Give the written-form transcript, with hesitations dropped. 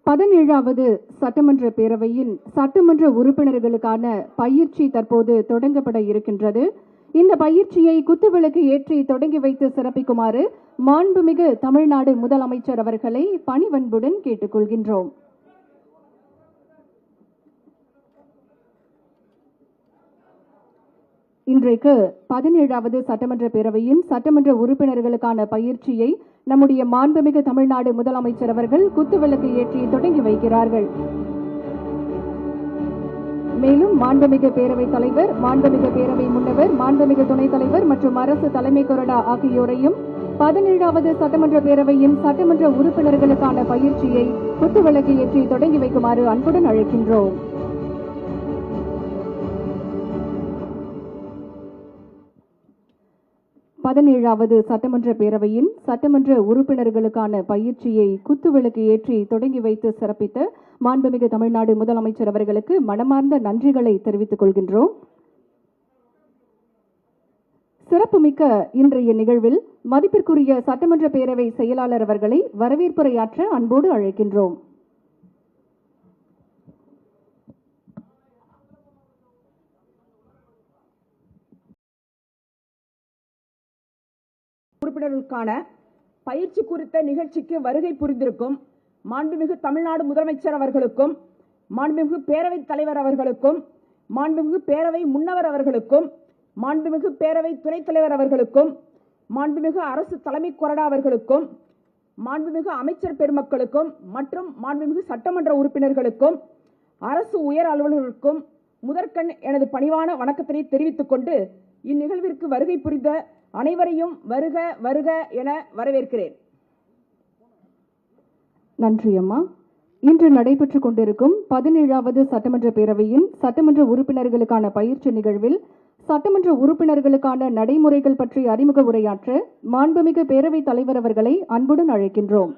17வது சட்டமன்ற பேரவையின் சட்டமன்ற உறுப்பினர்களுக்கான பயிற்சி தற்போது தொடங்கப்பட இருக்கின்றது. இந்த பயிற்சியை குத்துவிளக்கு ஏற்றி தொடங்கி வைத்து சிறப்பிக்குமாறு மாண்புமிகு தமிழ்நாடு முதலமைச்சர் அவர்களை பணிவன்புடன் கேட்டுக்கொள்கின்றோம். இன்றைக்கு 17வது சட்டமன்ற பேரவையின் சட்டமன்ற உறுப்பினர்களுக்கான பயிற்சியை நம்முடைய மாண்புமிகு தமிழ்நாடு முதலமைச்சர் அவர்கள் குத்துவிளக்கு ஏற்றி தொடங்கி வைக்கிறார்கள். மேலும் மாண்புமிகு பேரவைத் தலைவர், மாண்புமிகு பேரவை முன்னவர், மாண்புமிகு துணைத் தலைவர் மற்றும் அரசு தலைமை கொறடா ஆகியோரையும் 17வது சட்டமன்ற பேரவையின் சட்டமன்ற உறுப்பினர்களுக்கான பயிற்சியை குத்துவிளக்கு ஏற்றி தொடங்கி வைக்குமாறு அன்புடன் அழைக்கின்றோம். பதினேழாவது சட்டமன்ற பேரவையின் சட்டமன்ற உறுப்பினர்களுக்கான பயிற்சியை குத்துவிளக்கு ஏற்றி தொடங்கி வைத்து சிறப்பித்த மாண்புமிகு தமிழ்நாடு முதலமைச்சர் அவர்களுக்கு மனமார்ந்த நன்றிகளை தெரிவித்துக் கொள்கின்றோம். சிறப்புமிக்க இன்றைய நிகழ்வில் மதிப்பிற்குரிய சட்டமன்ற பேரவை செயலாளர் அவர்களை வரவேற்புரையாற்ற அன்போடு அழைக்கின்றோம். உறுப்பினர்களுக்கான பயிற்சி குறித்த நிகழ்ச்சிக்கு வருகை புரிந்திருக்கும் மாண்புமிகு தமிழ்நாடு முதலமைச்சர் அவர்களுக்கும், மாண்புமிகு பேரவைத் தலைவர் அவர்களுக்கும், மாண்புமிகு பேரவை முன்னவர் அவர்களுக்கும், மாண்புமிகு பேரவை துணைத் தலைவர் அவர்களுக்கும், மாண்புமிகு அரசு தலைமை கொறடா அவர்களுக்கும், மாண்புமிகு அமைச்சர் பெருமக்களுக்கும் மற்றும் மாண்புமிகு சட்டமன்ற உறுப்பினர்களுக்கும், அரசு உயர் அலுவலர்களுக்கும் முதற்கண் எனது பணிவான வணக்கத்தினை தெரிவித்துக் கொண்டு இந்நிகழ்விற்கு வருகை புரிந்த அனைவரையும் வருக வருக என வரவேற்கிறேன். நன்றி அம்மா. இன்று நடைபெற்றுக் கொண்டிருக்கும் 17வது சட்டமன்ற பேரவையின் சட்டமன்ற உறுப்பினர்களுக்கான பயிற்சி நிகழ்வில் சட்டமன்ற உறுப்பினர்களுக்கான நடைமுறைகள் பற்றி அறிமுக உரையாற்ற மாண்புமிகு பேரவைத் தலைவர் அவர்களை அன்புடன் அழைக்கின்றோம்.